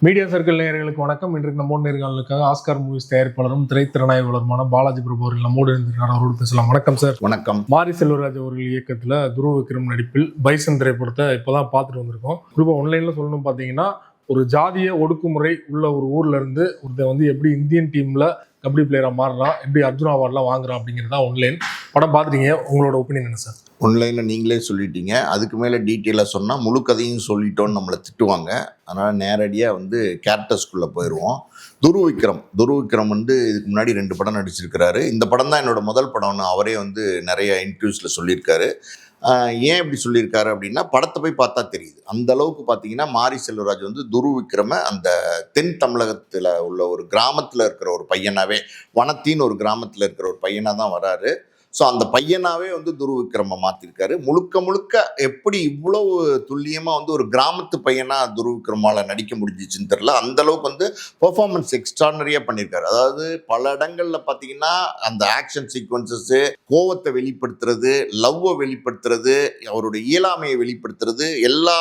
Media circle நேயர்களுக்கு வணக்கம். இன்றைக்கு நம்மோடு நேர்காணலுக்காக ஆஸ்கார் மூவிஸ் தயாரிப்பாளரும் திரைத்திறனாய்வாளருமான பாலாஜி பிரபு அவர்கள் நம்மோடு இருந்திருக்கார். அவரோடு பேசலாம். வணக்கம் சார். வணக்கம். மாரி செல்வராஜ் அவர்கள் இயக்கத்தில் துருவ விக்ரம் நடிப்பில் பைசன் திரைப்படத்தை இப்போதான் பார்த்துட்டு வந்திருக்கோம். குறிப்பாக ஆன்லைனில் சொல்லணும் பார்த்தீங்கன்னா, ஒரு ஜாதிய ஒடுக்குமுறை உள்ள ஒரு ஊர்ல இருந்து ஒருத்தர் வந்து எப்படி இந்தியன் டீம்ல கபடி பிளேயரா மாறுறான், எப்படி அர்ஜுனா அவார்ட்லாம் வாங்குறான் அப்படிங்கிறதா ஆன்லைன் படம் பார்த்துட்டீங்க. உங்களோட ஒப்பீனியன் என்ன சார்? ஆன்லைனில் நீங்களே சொல்லிட்டீங்க. அதுக்கு மேலே டீட்டெயிலாக சொன்னால் முழு கதையும் சொல்லிட்டோன்னு நம்மளை திட்டுவாங்க. அதனால் நேரடியாக வந்து கேரக்டர்ஸ்குள்ளே போயிடுவோம். துருவ விக்ரம் வந்து இதுக்கு முன்னாடி 2 படம் நடிச்சிருக்கிறாரு. இந்த படம் தான் என்னோட முதல் படம்னு அவரே வந்து நிறைய இன்டர்வியூஸில் சொல்லியிருக்காரு. ஏன் இப்படி சொல்லியிருக்காரு அப்படின்னா, படத்தை போய் பார்த்தா தெரியுது. அந்த அளவுக்கு பார்த்தீங்கன்னா மாரி செல்வராஜ் வந்து துருவ விக்ரம அந்த தென் தமிழகத்தில் உள்ள ஒரு கிராமத்தில் இருக்கிற ஒரு பையனாவே, வனத்தின்னு ஒரு கிராமத்தில் இருக்கிற ஒரு பையனாக தான் வராரு. ஸோ அந்த பையனாவே வந்து துருவ விக்ரம மாற்றிருக்காரு. முழுக்க எப்படி இவ்வளவு துல்லியமாக வந்து ஒரு கிராமத்து பையனாக துருவ விக்ரமால நடிக்க முடிஞ்சிச்சுன்னு தெரியல. அந்த அளவுக்கு வந்து பெர்ஃபார்மன்ஸ் எக்ஸ்ட்ரானரியாக பண்ணியிருக்காரு. அதாவது பல இடங்களில் பார்த்தீங்கன்னா அந்த ஆக்ஷன் சீக்வன்சஸ்ஸு, கோவத்தை வெளிப்படுத்துறது, லவ்வை வெளிப்படுத்துறது, அவருடைய இயலாமையை வெளிப்படுத்துறது, எல்லா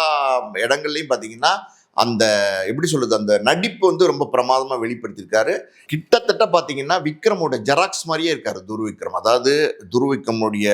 இடங்கள்லையும் பார்த்தீங்கன்னா அந்த எப்படி சொல்றது, அந்த நடிப்பு வந்து ரொம்ப பிரமாதமாக வெளிப்படுத்தியிருக்காரு. கிட்டத்தட்ட பார்த்தீங்கன்னா விக்ரமோட ஜெராக்ஸ் மாதிரியே இருக்காரு துருவ விக்ரம். அதாவது துருவ விக்ரமுடைய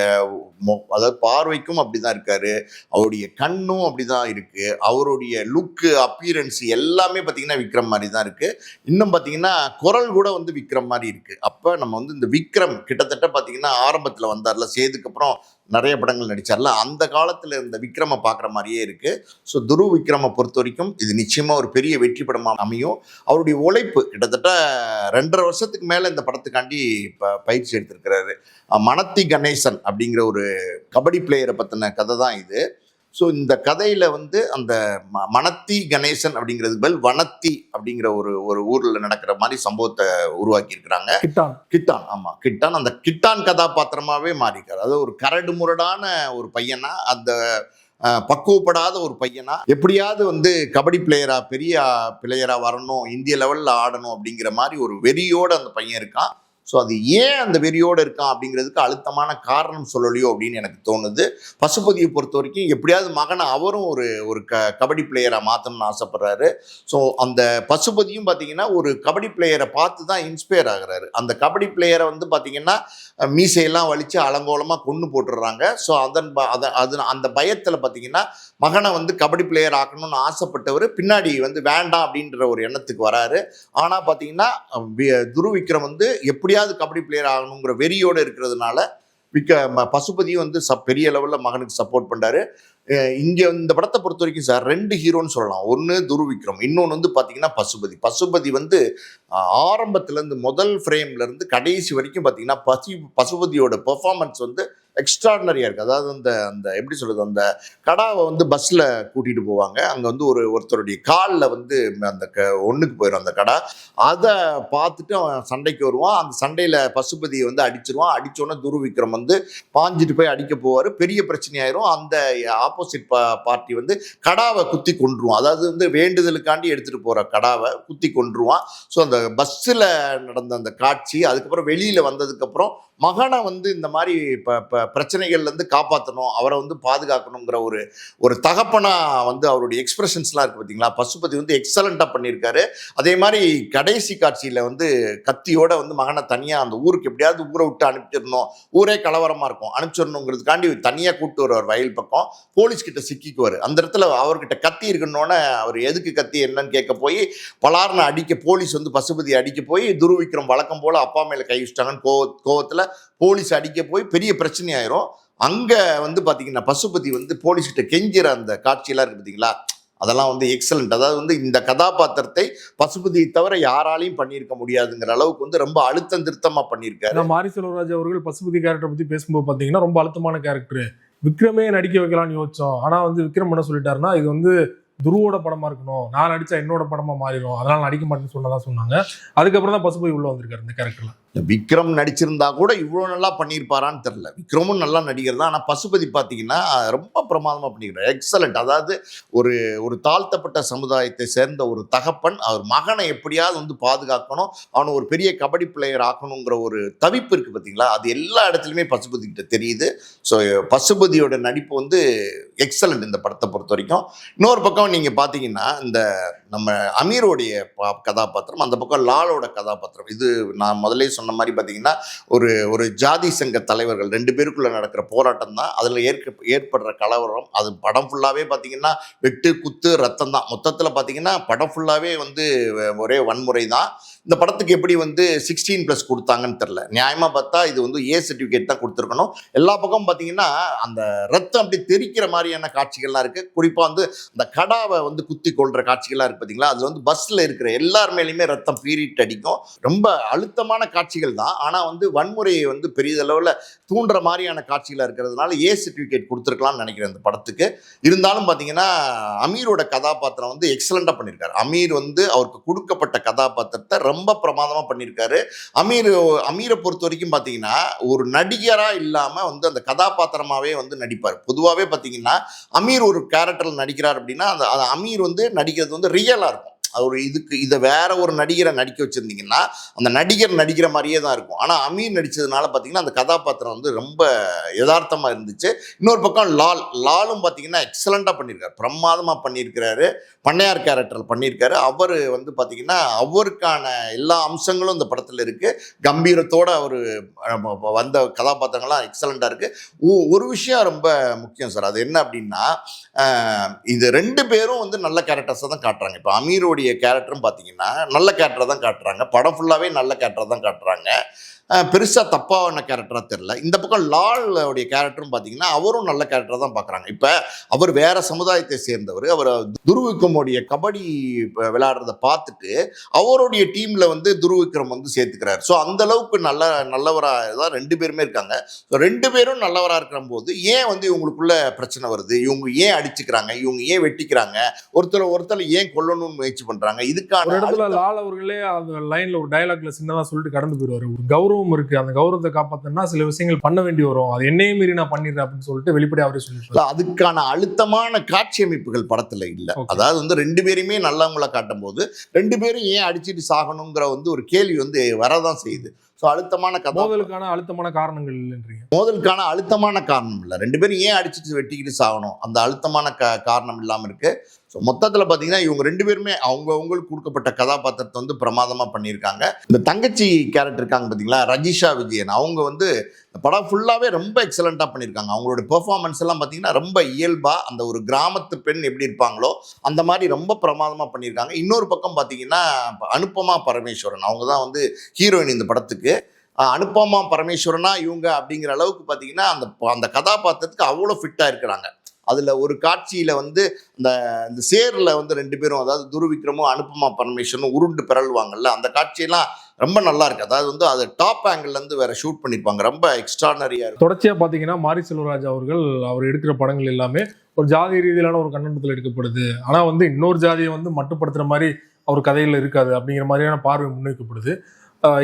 அதாவது பார்வைக்கும் அப்படிதான் இருக்காரு, அவருடைய கண்ணும் அப்படிதான் இருக்கு, அவருடைய லுக்கு அப்பியரன்ஸ் எல்லாமே பார்த்தீங்கன்னா விக்ரம் மாதிரி தான் இருக்கு. இன்னும் பார்த்தீங்கன்னா குரல் கூட வந்து விக்ரம் மாதிரி இருக்கு. அப்போ நம்ம வந்து இந்த விக்ரம் கிட்டத்தட்ட பார்த்தீங்கன்னா ஆரம்பத்தில் வந்தார்ல, சேதுக்கு அப்புறம் நிறைய படங்கள் நடிச்சார்ல, அந்த காலத்தில் இருந்த விக்ரமை பார்க்குற மாதிரியே இருக்கு. ஸோ துருவ விக்ரமை பொறுத்த வரைக்கும் இது நிச்சயமாக ஒரு பெரிய வெற்றி படமாக அமையும். அவருடைய உழைப்பு கிட்டத்தட்ட 2.5 வருஷத்துக்கு மேலே இந்த படத்துக்காண்டி பயிற்சி எடுத்திருக்கிறாரு. மனத்தி கணேசன் அப்படிங்கிற ஒரு கபடி பிளேயரை பற்றின கதை தான் இது. ஸோ இந்த கதையில் வந்து அந்த மனத்தி கணேசன் அப்படிங்கிறது பதில் வனத்தி அப்படிங்கிற ஒரு ஊரில் நடக்கிற மாதிரி சம்பவத்தை உருவாக்கி இருக்கிறாங்க. கிட்டான். ஆமாம், கிட்டான். அந்த கிட்டான் கதாபாத்திரமாகவே மாறிக்கார். அதாவது ஒரு கரடு முரடான ஒரு பையனா, அந்த பக்குவப்படாத ஒரு பையனா, எப்படியாவது வந்து கபடி பிளேயரா, பெரிய பிளேயரா வரணும், இந்திய லெவலில் ஆடணும் அப்படிங்கிற மாதிரி ஒரு வெறியோடு அந்த பையன் இருக்கான். ஸோ அது ஏன் அந்த வெறியோடு இருக்கான் அப்படிங்கிறதுக்கு அழுத்தமான காரணம் சொல்லலையோ அப்படின்னு எனக்கு தோணுது. பசுபதியை பொறுத்த வரைக்கும் எப்படியாவது மகனை அவரும் ஒரு கபடி பிளேயராக மாற்றணும்னு ஆசைப்படுறாரு. ஸோ அந்த பசுபதியும் பார்த்தீங்கன்னா ஒரு கபடி பிளேயரை பார்த்து தான் இன்ஸ்பயர் ஆகுறாரு. அந்த கபடி பிளேயரை வந்து பார்த்தீங்கன்னா மீசையெல்லாம் வலித்து அலங்கோலமாக கொண்டு போட்டுடுறாங்க. ஸோ அந்த பயத்தில் பார்த்தீங்கன்னா மகனை வந்து கபடி பிளேயர் ஆக்கணும்னு ஆசைப்பட்டவர் பின்னாடி வந்து வேண்டாம் அப்படின்ற ஒரு எண்ணத்துக்கு வராரு. ஆனால் பார்த்தீங்கன்னா துருவ விக்ரம் வந்து எப்படியாவது கபடி பிளேயர் ஆகணுங்கிற வெறியோடு இருக்கிறதுனால பசுபதியும் வந்து பெரிய லெவலில் மகனுக்கு சப்போர்ட் பண்ணுறாரு. இங்கே இந்த படத்தை பொறுத்த வரைக்கும் சார் 2 ஹீரோன்னு சொல்லலாம். ஒன்று துருவ விக்ரம், இன்னொன்று வந்து பார்த்தீங்கன்னா பசுபதி வந்து ஆரம்பத்துலேருந்து முதல் ஃப்ரேம்லேருந்து கடைசி வரைக்கும் பார்த்தீங்கன்னா பசுபதியோட பெர்ஃபார்மன்ஸ் வந்து எக்ஸ்ட்ராடினரியாக இருக்குது. அதாவது அந்த எப்படி சொல்கிறது, அந்த கடாவை வந்து பஸ்ஸில் கூட்டிகிட்டு போவாங்க. அங்கே வந்து ஒருத்தருடைய காலில் வந்து அந்த ஒன்றுக்கு போயிடும் அந்த கடா. அதை பார்த்துட்டு அவன் சண்டைக்கு வருவான். அந்த சண்டையில் பசுபதியை வந்து அடிச்சிருவான். அடித்தோன்னே துருவ விக்ரம் வந்து பாஞ்சிட்டு போய் அடிக்க போவார். பெரிய பிரச்சனையாயிரும். அந்த ஆப்போசிட் பார்ட்டி வந்து கடாவை குத்தி கொன்றுவான். அதாவது வந்து வேண்டுதலுக்காண்டி எடுத்துகிட்டு போகிற கடாவை குத்தி கொன்றுவான். ஸோ அந்த பஸ்ஸில் நடந்த அந்த காட்சி, அதுக்கப்புறம் வெளியில் வந்ததுக்கப்புறம் மகனை வந்து இந்த மாதிரி பிரச்சனைகள்லேருந்து காப்பாற்றணும், அவரை வந்து பாதுகாக்கணுங்கிற ஒரு தகப்பனாக வந்து அவருடைய எக்ஸ்பிரஷன்ஸ்லாம் இருக்குது பார்த்தீங்களா. பசுபதி வந்து எக்ஸலண்ட்டாக பண்ணியிருக்காரு. அதே மாதிரி கடைசி காட்சியில் வந்து கத்தியோட வந்து மகனை தனியாக அந்த ஊருக்கு எப்படியாவது ஊரை விட்டு அனுப்பிச்சிடணும், ஊரே கலவரமாக இருக்கும், அனுப்பிச்சிடணுங்கிறதுக்காண்டி தனியாக கூப்பிட்டு வருவார் வயல் பக்கம். போலீஸ்கிட்ட சிக்கிக்குவார். அந்த இடத்துல அவர்கிட்ட கத்தி இருக்குன்னோன்னே அவர் எதுக்கு கத்தி என்னன்னு கேட்க போய் பலார்னு அடிக்க, போலீஸ் வந்து பசுபதி அடிக்க போய் துருவ விக்ரம் வழக்கம் போல் அப்பா மேலே கை வச்சிட்டாங்கன்னு கோவத்தில் போலீஸ் அடிக்க போய் பெரிய பிரச்சனை ஆயிரும். அங்கே வந்து பார்த்தீங்கன்னா பசுபதி வந்து போலீஸ்கிட்ட கெஞ்சிற அந்த காட்சியெல்லாம் இருக்குது பார்த்தீங்களா, அதெல்லாம் வந்து எக்ஸலண்ட். அதாவது வந்து இந்த கதாபாத்திரத்தை பசுபதியை தவிர யாராலையும் பண்ணியிருக்க முடியாதுங்கிற அளவுக்கு வந்து ரொம்ப அழுத்தம் திருத்தமாக பண்ணியிருக்காரு. மாரி செல்வராஜ் அவர்கள் பசுபதி கேரக்டரை பற்றி பேசும்போது பார்த்தீங்கன்னா ரொம்ப அழுத்தமான கேரக்டர், விக்ரமே நடிக்க வைக்கலாம்னு யோசிச்சோம். ஆனால் வந்து விக்ரம் என்ன சொல்லிட்டாருன்னா, இது வந்து துருவோட படமா இருக்கணும், நான் நடிச்சா என்னோட படமா மாறிடும், அதனால நடிக்க மாட்டேன்னு சொன்னதான் சொன்னாங்க. அதுக்கப்புறம் தான் பசுபதி உள்ள வந்திருக்காரு இந்த கேரக்டர்ல. விக்ரம் நடிச்சிருந்தா கூட இவ்வளோ நல்லா பண்ணியிருப்பாரான்னு தெரியல. விக்ரமும் நல்லா நடிகர் தான். ஆனால் பசுபதி பார்த்தீங்கன்னா ரொம்ப பிரமாதமாக பண்ணிக்கிறார். எக்ஸலண்ட். அதாவது ஒரு தாழ்த்தப்பட்ட சமுதாயத்தை சேர்ந்த ஒரு தகப்பன் அவர் மகனை எப்படியாவது வந்து பாதுகாக்கணும், அவனை ஒரு பெரிய கபடி பிளேயர் ஆக்கணுங்கிற ஒரு தவிப்பு இருக்குது பார்த்தீங்களா, அது எல்லா இடத்துலையுமே பசுபதி கிட்ட தெரியுது. ஸோ பசுபதியோட நடிப்பு வந்து எக்ஸலண்ட் இந்த படத்தை பொறுத்த வரைக்கும். இன்னொரு பக்கம் நீங்கள் பார்த்தீங்கன்னா இந்த நம்ம அமீரோடைய கதாபாத்திரம், அந்த பக்கம் லாலோட கதாபாத்திரம். இது நான் முதலே சொன்ன மாதிரி பார்த்தீங்கன்னா ஒரு ஒரு ஜாதி சங்க தலைவர்கள் 2 பேருக்குள்ள நடக்கிற போராட்டம் தான். அதில் ஏற்படுற கலவரம், அது படம் ஃபுல்லாகவே பார்த்தீங்கன்னா வெட்டு குத்து ரத்தம் தான். மொத்தத்தில் பார்த்தீங்கன்னா படம் ஃபுல்லாகவே வந்து ஒரே வன்முறை தான். இந்த படத்துக்கு எப்படி வந்து 16+ கொடுத்தாங்கன்னு தெரில. நியாயமாக பார்த்தா இது வந்து ஏ சர்டிஃபிகேட் தான் கொடுத்துருக்கணும். எல்லா பக்கமும் பார்த்தீங்கன்னா அந்த ரத்தம் அப்படி தெரிக்கிற மாதிரியான காட்சிகள்லாம் இருக்குது. குறிப்பாக வந்து அந்த கடாவை வந்து குத்தி கொள்கிற காட்சிகள்லாம் இருக்குது பார்த்தீங்களா, அது வந்து பஸ்ஸில் இருக்கிற எல்லார் மேலேயுமே ரத்தம் பீறிட்டு அடிக்கும். ரொம்ப அழுத்தமான காட்சிகள் தான். ஆனால் வந்து வன்முறையை வந்து பெரியதளவில் தூண்டுற மாதிரியான காட்சிகளாக இருக்கிறதுனால ஏ சர்டிஃபிகேட் கொடுத்துருக்கலாம்னு நினைக்கிறேன் இந்த படத்துக்கு. இருந்தாலும் பார்த்தீங்கன்னா அமீரோட கதாபாத்திரம் வந்து எக்ஸலண்ட்டாக பண்ணியிருக்காரு. அமீர் வந்து அவருக்கு கொடுக்கப்பட்ட கதாபாத்திரத்தை ரொம்ப பிரமாதமாக பண்ணியிருக்காரு. அமீரை பொறுத்த வரைக்கும் பார்த்தீங்கன்னா ஒரு நடிகராக இல்லாமல் வந்து அந்த கதாபாத்திரமாகவே வந்து நடிப்பார். பொதுவாகவே பார்த்தீங்கன்னா அமீர் ஒரு கேரக்டரில் நடிக்கிறார் அப்படின்னா அந்த அமீர் வந்து நடிக்கிறது வந்து ரியலாக இருக்கும். அவர் இதை வேற ஒரு நடிகரை நடிக்க வச்சிருந்தீங்கன்னா அந்த நடிகர் நடிக்கிற மாதிரியே தான் இருக்கும். ஆனால் அமீர் நடித்ததுனால பார்த்தீங்கன்னா அந்த கதாபாத்திரம் வந்து ரொம்ப யதார்த்தமாக இருந்துச்சு. இன்னொரு பக்கம் லாலும் பார்த்தீங்கன்னா எக்ஸலண்ட்டாக பண்ணியிருக்காரு, பிரமாதமாக பண்ணியிருக்கிறாரு. பண்ணையார் கேரக்டர் பண்ணியிருக்காரு. அவர் வந்து பார்த்தீங்கன்னா அவருக்கான எல்லா அம்சங்களும் இந்த படத்தில் இருக்குது. கம்பீரத்தோடு அவர் வந்த கதாபாத்திரங்கள்லாம் எக்ஸலண்ட்டாக இருக்குது. ஒரு விஷயம் ரொம்ப முக்கியம் சார், அது என்ன அப்படின்னா இது 2 பேரும் வந்து நல்ல கேரக்டர்ஸை தான் காட்டுறாங்க. இப்போ அமீரோடைய கேரக்டரும் பார்த்தீங்கன்னா நல்ல கேரக்டரை தான் காட்டுறாங்க. படம் ஃபுல்லாகவே நல்ல கேரக்டரை தான் காட்டுறாங்க. பெருசாக தப்பான கேரக்டராக தெரில. இந்த பக்கம் லாலுடைய கேரக்டரும் பார்த்தீங்கன்னா அவரும் நல்ல கேரக்டரை தான் பார்க்குறாங்க. இப்போ அவர் வேற சமுதாயத்தை சேர்ந்தவர். அவர் துருவிக்ரமுடைய கபடி விளையாடுறத பார்த்துட்டு அவருடைய டீமில் வந்து துருவிக்ரம் வந்து சேர்த்துக்கிறார். ஸோ அந்த அளவுக்கு நல்லவராக தான் 2 பேருமே இருக்காங்க. ஸோ 2 பேரும் நல்லவராக இருக்கிற போது ஏன் வந்து இவங்களுக்குள்ள பிரச்சனை வருது, இவங்க ஏன் அடிச்சுக்கிறாங்க, இவங்க ஏன் வெட்டிக்கிறாங்க, ஒருத்தர் ஏன் கொல்லணும்னு முயற்சி பண்ணுறாங்க, இதுக்கான இடத்துல லால் அவர்களே அந்த லைனில் ஒரு டயலாக்ல சின்னதாக சொல்லிட்டு கடந்து போயிடுவார். ஒரு கௌரவம் இருக்கு, அந்த கௌரவத்தை காப்பாத்தனா சில விஷயங்கள் பண்ண வேண்டி வரும், அது என்னையும் மீறி நான் பண்ணிடுறேன் அப்படின்னு சொல்லிட்டு வெளிப்படையா அவரே சொல்லிட்டு அதுக்கான அழுத்தமான காட்சி அமைப்புகள் படத்துல இல்ல. அதாவது வந்து 2 பேருமே நல்லவங்கள காட்டும் போது 2 பேரும் ஏன் அடிச்சுட்டு சாகணுங்கிற வந்து ஒரு கேள்வி வந்து வரதான் செய்யுது. அழுத்தமான மோதலுக்கான அழுத்தமான காரணங்கள் இல்லைன்றீங்க. மோதலுக்கான அழுத்தமான காரணம் இல்லை. 2 பேரும் ஏன் அடிச்சுட்டு வெட்டிக்கிட்டு சாகணும், அந்த அழுத்தமான காரணம் இல்லாமல் இருக்கு. ஸோ மொத்தத்தில் பார்த்தீங்கன்னா இவங்க 2 பேருமே அவங்களுக்கு கொடுக்கப்பட்ட கதாபாத்திரத்தை வந்து பிரமாதமாக பண்ணியிருக்காங்க. இந்த தங்கச்சி கேரக்டர் இருக்காங்க பார்த்தீங்களா, ரஜிஷா விஜயன், அவங்க வந்து இந்த படம் ஃபுல்லாகவே ரொம்ப எக்ஸலண்ட்டாக பண்ணியிருக்காங்க. அவங்களோட பெர்ஃபார்மன்ஸ் எல்லாம் பார்த்தீங்கன்னா ரொம்ப இயல்பாக அந்த ஒரு கிராமத்து பெண் எப்படி இருப்பாங்களோ அந்த மாதிரி ரொம்ப பிரமாதமாக பண்ணியிருக்காங்க. இன்னொரு பக்கம் பார்த்தீங்கன்னா அனுபமா பரமேஸ்வரன், அவங்க தான் வந்து ஹீரோயின் இந்த படத்துக்கு. அனுபமா பரமேஸ்வரனா இவங்க அப்படிங்கிற அளவுக்கு பார்த்தீங்கன்னா அந்த கதாபாத்திரத்துக்கு அவ்வளோ ஃபிட்டாக இருக்கிறாங்க. அதில் ஒரு காட்சியில் வந்து இந்த சேரில் வந்து 2 பேரும், அதாவது துருவிக்ரமும் அனுபமா பரமேஸ்வரனும் உருண்டு பிறழ்வாங்கல்ல, அந்த காட்சியெல்லாம் ரொம்ப நல்லா இருக்கு. அதாவது வந்து அது டாப் ஆங்கிள்லேருந்து வேற ஷூட் பண்ணியிருப்பாங்க, ரொம்ப எக்ஸ்ட்ரானரியாக இருக்கு. தொடர்ச்சியாக பார்த்தீங்கன்னா மாரி செல்வராஜ் அவர் எடுக்கிற படங்கள் எல்லாமே ஒரு ஜாதி ரீதியிலான ஒரு கண்ணோட்டத்தில் எடுக்கப்படுது. ஆனால் வந்து இன்னொரு ஜாதியை வந்து மட்டுப்படுத்துகிற மாதிரி அவர் கதையில் இருக்காது அப்படிங்கிற மாதிரியான பார்வை முன்வைக்கப்படுது.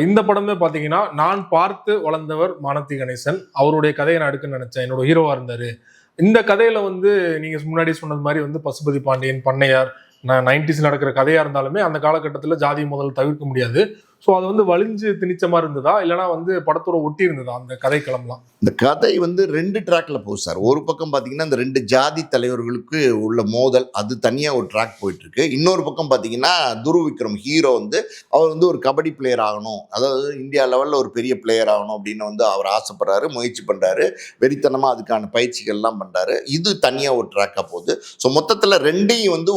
இந்த படமே பார்த்தீங்கன்னா நான் பார்த்து வளர்ந்தவர் மானத்தி கணேசன், அவருடைய கதையை நான் எடுக்க நினைச்சேன், என்னோட ஹீரோவாக இருந்தார். இந்த கதையில வந்து நீங்க முன்னாடி சொன்னது மாதிரி வந்து பசுபதி பாண்டியன், பண்ணையார் 90s நடக்கிற கதையா இருந்தாலுமே அந்த காலகட்டத்தில் ஜாதி முதல் தவிர்க்க முடியாது. ஸோ அது வந்து வலிஞ்சு திணிச்ச மாதிரி இருந்ததா, இல்லைனா வந்து படத்தோட ஒட்டி இருந்ததா அந்த கதை களம்லாம்? இந்த கதை வந்து 2 ட்ராக்ல போகுது சார். ஒரு பக்கம் பார்த்தீங்கன்னா இந்த 2 ஜாதி தலைவர்களுக்கு உள்ள மோதல், அது தனியாக ஒரு ட்ராக் போயிட்டு இருக்கு. இன்னொரு பக்கம் பார்த்தீங்கன்னா துருவிக்ரம் ஹீரோ வந்து அவர் வந்து ஒரு கபடி பிளேயர் ஆகணும், அதாவது இந்தியா லெவலில் ஒரு பெரிய பிளேயர் ஆகணும் அப்படின்னு வந்து அவர் ஆசைப்படுறாரு, முயற்சி பண்ணுறாரு, வெறித்தனமாக அதுக்கான பயிற்சிகள்லாம் பண்ணுறாரு. இது தனியாக ஒரு ட்ராக்காக போகுது. ஸோ மொத்தத்தில் 2ஐயும் வந்து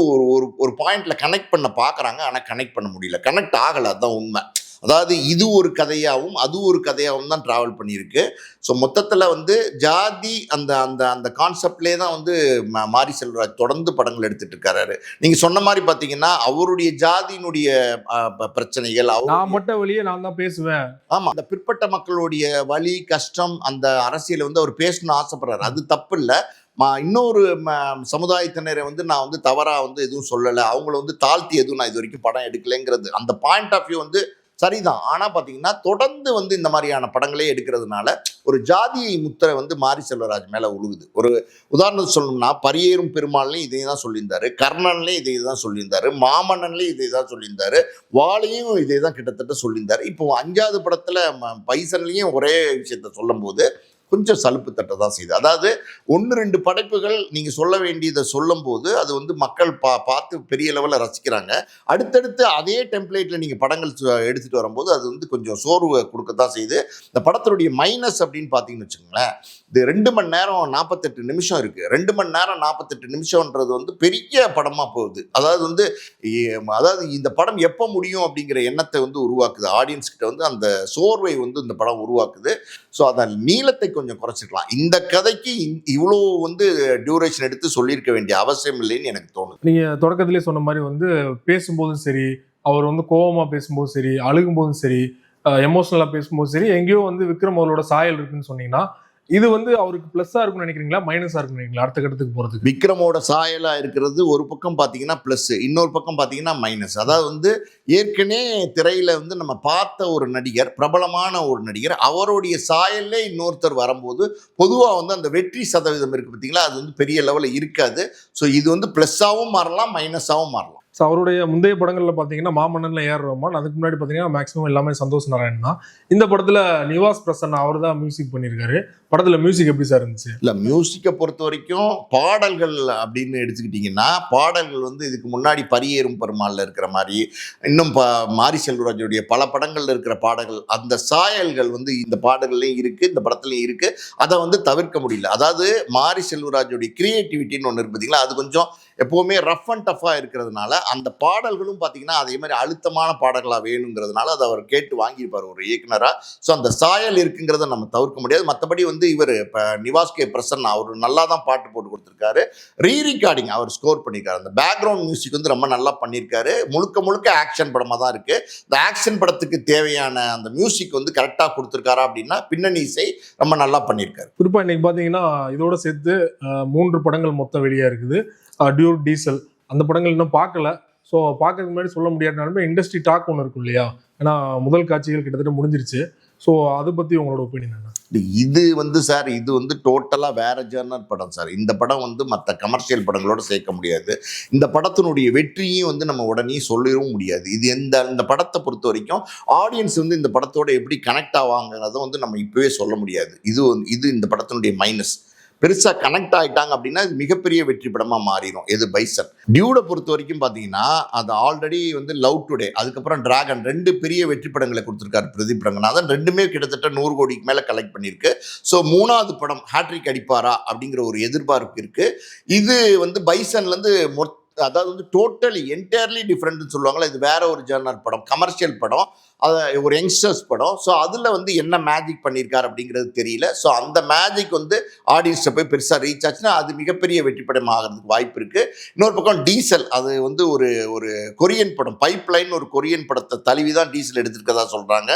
ஒரு பாயிண்ட்ல கனெக்ட் பண்ண பார்க்குறாங்க, ஆனால் கனெக்ட் பண்ண முடியல, கனெக்ட் ஆகலை, அதுதான் உண்மை. அதாவது இது ஒரு கதையாகவும் அது ஒரு கதையாகவும் தான் ட்ராவல் பண்ணியிருக்கு. ஸோ மொத்தத்தில் வந்து ஜாதி அந்த அந்த அந்த கான்செப்ட்லேயே தான் வந்து மாரி செல்வராஜ் தொடர்ந்து படங்கள் எடுத்துட்டு இருக்காரு. நீங்கள் சொன்ன மாதிரி பார்த்தீங்கன்னா அவருடைய ஜாதியினுடைய பிரச்சனைகள், நான் மட்டும் வழியே நான் தான் பேசுவேன். ஆமாம், அந்த பிற்பட்ட மக்களுடைய வலி கஷ்டம் அந்த அரசியலை வந்து அவர் பேசணும்னு ஆசைப்படுறாரு, அது தப்பு இல்லை. இன்னொரு சமுதாயத்தினரை வந்து நான் வந்து தவறாக வந்து எதுவும் சொல்லலை, அவங்கள வந்து தாழ்த்தி எதுவும் நான் இது வரைக்கும் படம் எடுக்கலைங்கிறது அந்த பாயிண்ட் ஆஃப் வியூ வந்து சரிதான். ஆனால் பார்த்தீங்கன்னா தொடர்ந்து வந்து இந்த மாதிரியான படங்களே எடுக்கிறதுனால ஒரு ஜாதியை முத்திரை வந்து மாரி செல்வராஜ் மேலே உழுகுது. ஒரு உதாரணத்துக்கு சொல்லணும்னா பரியேறும் பெருமாள்லையும் இதை தான் சொல்லியிருந்தாரு, கர்ணன்லேயும் இதை தான் சொல்லியிருந்தாரு, மாமன்னன்லேயும் இதை தான் சொல்லியிருந்தாரு, வாழையும் இதை தான் கிட்டத்தட்ட சொல்லியிருந்தாரு. இப்போ 5வது படத்தில் பைசன்லேயும் ஒரே விஷயத்த சொல்லும் போது கொஞ்சம் சலுப்பு தட்ட தான் செய்யுது. அதாவது 1-2 படைப்புகள் நீங்கள் சொல்ல வேண்டியதை சொல்லும் போது அது வந்து மக்கள் பார்த்து பெரிய லெவலில் ரசிக்கிறாங்க. அடுத்தடுத்து அதே டெம்ப்ளேட்டில் நீங்கள் படங்கள் எடுத்துகிட்டு வரும்போது அது வந்து கொஞ்சம் சோர்வை கொடுக்கத்தான் செய்யுது. இந்த படத்தினுடைய மைனஸ் அப்படின்னு பார்த்தீங்கன்னு வச்சுக்கோங்களேன், இது 2 மணி நேரம் 48 நிமிஷம் இருக்குது. 2 மணி நேரம் 48 நிமிஷம்ன்றது வந்து பெரிய படமாக போகுது. அதாவது வந்து இந்த படம் எப்போ முடியும் அப்படிங்கிற எண்ணத்தை வந்து உருவாக்குது. ஆடியன்ஸ் கிட்ட வந்து அந்த சோர்வை வந்து இந்த படம் உருவாக்குது. ஸோ அதன் நீளத்தை கொஞ்சம் குறைச்சிக்கலாம். இந்த கதைக்கு இவ்வளோ வந்து டியூரேஷன் எடுத்து சொல்லியிருக்க வேண்டிய அவசியம் இல்லைன்னு எனக்கு தோணுது. நீங்க தொடக்கத்திலே சொன்ன மாதிரி வந்து பேசும்போதும் சரி, அவர் வந்து கோவமா பேசும்போதும் சரி, அழுகும்போதும் சரி, எமோஷனலா பேசும்போதும் சரி, எங்கேயோ வந்து விக்ரம் அவரோட சாயல் இருக்குன்னு சொன்னீங்கன்னா, இது வந்து அவருக்கு பிளஸ்ஸா இருக்கும்னு நினைக்கிறீங்களா, மைனஸா இருக்கும்னு நினைக்கிறீங்களா அடுத்த கட்டத்துக்கு போறதுக்கு? விக்ரமோட சாயலா இருக்கிறது ஒரு பக்கம் பார்த்தீங்கன்னா பிளஸ், இன்னொரு பக்கம் பார்த்தீங்கன்னா மைனஸ். அதாவது வந்து ஏற்கனவே திரையில வந்து நம்ம பார்த்த ஒரு நடிகர், பிரபலமான ஒரு நடிகர், அவருடைய சாயல்ல இன்னொருத்தர் வரும்போது பொதுவாக வந்து அந்த வெற்றி சதவீதம் இருக்கு பார்த்தீங்களா, அது வந்து பெரிய லெவலில் இருக்காது. ஸோ இது வந்து பிளஸ்ஸாகவும் மாறலாம், மைனஸாகவும் மாறலாம். ஸோ அவருடைய முந்தைய படங்கள்ல பார்த்தீங்கன்னா மாமன்னன்ல ஏஆர் ரஹ்மான், அதுக்கு முன்னாடி பார்த்தீங்கன்னா மேக்ஸிமம் எல்லாமே சந்தோஷ் நாராயண் தான். இந்த படத்துல நிவாஸ் பிரசன்னா அவர் தான் மியூசிக் பண்ணியிருக்காரு. படத்துல மியூசிக் எப்படி சார் இருந்துச்சு? இல்லை, மியூசிக்கை பொறுத்த வரைக்கும் பாடல்கள் அப்படின்னு எடுத்துக்கிட்டிங்கன்னா, பாடல்கள் வந்து இதுக்கு முன்னாடி பரியேறும் பெருமாள்ல இருக்கிற மாதிரி, இன்னும் மாரி செல்வராஜுடைய பல படங்கள்ல இருக்கிற பாடல்கள், அந்த சாயல்கள் வந்து இந்த பாடல்கள்லையும் இருக்குது, இந்த படத்துலையும் இருக்குது. அதை வந்து தவிர்க்க முடியல. அதாவது மாரி செல்வராஜுடைய கிரியேட்டிவிட்டின்னு ஒன்று இருக்கு பார்த்தீங்களா, அது கொஞ்சம் எப்போவுமே ரஃப் அண்ட் டஃப்பாக இருக்கிறதுனால அந்த பாடல்களும் பார்த்தீங்கன்னா அதே மாதிரி அழுத்தமான பாடல்களாக வேணுங்கிறதுனால அதை அவர் கேட்டு வாங்கியிருப்பார் ஒரு இயக்குனராக. ஸோ அந்த சாயல் இருக்குங்கிறத நம்ம தவிர்க்க முடியாது. மற்றபடி வந்து இவர் இப்போ நிவாஸ் கே பிரசன்னா அவர் நல்லா தான் பாட்டு போட்டு கொடுத்துருக்காரு. ரீரிகார்டிங் அவர் ஸ்கோர் பண்ணியிருக்காரு. அந்த பேக்ரவுண்ட் மியூசிக் வந்து ரொம்ப நல்லா பண்ணியிருக்காரு. முழுக்க முழுக்க ஆக்ஷன் படமாக தான் இருக்குது. இந்த ஆக்ஷன் படத்துக்கு தேவையான அந்த மியூசிக் வந்து கரெக்டாக கொடுத்துருக்காரா அப்படின்னா பின்னணி இசை ரொம்ப நல்லா பண்ணியிருக்காரு. குறிப்பாக இன்னைக்கு பார்த்தீங்கன்னா இதோட சேர்த்து 3 படங்கள் மொத்தம் வெளியாக இருக்குது. டியூர், டீசல், அந்த படங்கள் இன்னும் பார்க்கல. ஸோ பார்க்கறதுக்கு முன்னாடி சொல்ல முடியாதுனாலுமே இண்டஸ்ட்ரி டாக் ஒன்று இருக்கும் இல்லையா, ஏன்னா முதல் காட்சிகள் கிட்டத்தட்ட முடிஞ்சிருச்சு. ஸோ அதை பற்றி உங்களோட ஒப்பீனியன் என்ன? இது வந்து சார், இது வந்து டோட்டலாக வேற ஜர்னர் படம் சார். இந்த படம் வந்து மற்ற கமர்ஷியல் படங்களோட சேர்க்க முடியாது. இந்த படத்தினுடைய வெற்றியும் வந்து நம்ம உடனே சொல்லவும் முடியாது. இது இந்த படத்தை பொறுத்த வரைக்கும் ஆடியன்ஸ் வந்து இந்த படத்தோட எப்படி கனெக்ட் ஆவாங்கிறத வந்து நம்ம இப்போவே சொல்ல முடியாது. இது இந்த படத்தினுடைய மைனஸ். பெருசாக கனெக்ட் ஆகிட்டாங்க அப்படின்னா இது மிகப்பெரிய வெற்றி படமாக மாறிடும். எது பைசன். டியூடை பொறுத்த வரைக்கும் பார்த்தீங்கன்னா அது ஆல்ரெடி வந்து லவ் டுடே, அதுக்கப்புறம் டிராகன், 2 பெரிய வெற்றி படங்களை கொடுத்துருக்காரு பிரதீப் ரங்கநாதன். 2மே கிட்டத்தட்ட 100 கோடிக்கு மேலே கலெக்ட் பண்ணியிருக்கு. ஸோ 3வது படம் ஹேட்ரிக் அடிப்பாரா அப்படிங்கிற ஒரு எதிர்பார்ப்பு இருக்குது. இது வந்து பைசன்லேருந்து அதாவது வந்து டோட்டலி என்டையர்லி டிஃப்ரெண்ட்னு சொல்லுவாங்களா, இது வேற ஒரு ஜர்னர் படம், கமர்ஷியல் படம், அது ஒரு யங்ஸ்டர்ஸ் படம். ஸோ அதில் வந்து என்ன மேஜிக் பண்ணியிருக்காரு அப்படிங்கிறது தெரியல. ஸோ அந்த மேஜிக் வந்து ஆடியன்ஸை போய் பெருசாக ரீச் ஆச்சுன்னா அது மிகப்பெரிய வெற்றி படம் ஆகிறதுக்கு வாய்ப்பு இருக்குது. இன்னொரு பக்கம் டீசல், அது வந்து ஒரு கொரியன் படம், பைப்லைன் ஒரு கொரியன் படத்தை தழுவி தான் டீசல் எடுத்துருக்கதா சொல்கிறாங்க.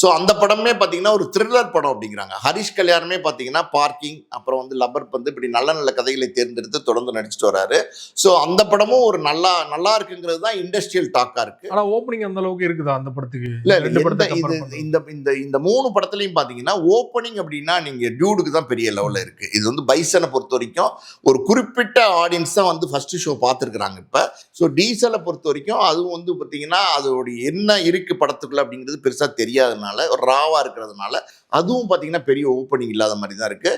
ஸோ அந்த படமே பார்த்தீங்கன்னா ஒரு த்ரில்லர் படம் அப்படிங்கிறாங்க. ஹரிஷ் கல்யாணமே பார்த்தீங்கன்னா பார்க்கிங், அப்புறம் வந்து லப்பர் பந்து, இப்படி நல்ல நல்ல கதைகளை தேர்ந்தெடுத்து தொடர்ந்து நடிச்சுட்டு வராரு. ஸோ அந்த படமும் ஒரு நல்லா இருக்குங்கிறது தான் இண்டஸ்ட்ரியல் டாக்காக இருக்குது. ஆனால் ஓப்பனிங் அந்த அளவுக்கு இருக்குதா அந்த படத்துக்கு? இந்த 3 படத்துலையும் பார்த்தீங்கன்னா ஓப்பனிங் அப்படின்னா நீங்க டியூடுக்கு தான் பெரிய லெவலில் இருக்கு. இது வந்து பைசனை பொறுத்த வரைக்கும் ஒரு குறிப்பிட்ட ஆடியன்ஸ் தான் வந்து ஃபர்ஸ்ட் ஷோ பார்த்துருக்குறாங்க இப்போ. ஸோ டீசலை பொறுத்த வரைக்கும் அதுவும் வந்து பார்த்தீங்கன்னா அதோடைய என்ன இருக்கு படத்துக்குள்ள அப்படிங்கிறது பெருசாக தெரியாதனால, ஒரு ராவாக இருக்கிறதுனால அதுவும் பார்த்தீங்கன்னா பெரிய ஓப்பனிங் இல்லாத மாதிரி தான் இருக்கு.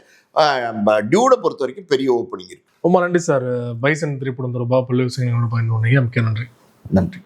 டியூடை பொறுத்த வரைக்கும் பெரிய ஓப்பனிங் இருக்கு. ரொம்ப நன்றி சார். பைசன் திரைப்படம் தொடர்பாக பல்வேறு விஷயங்களோட பயந்து. மிக்க நன்றி. நன்றி.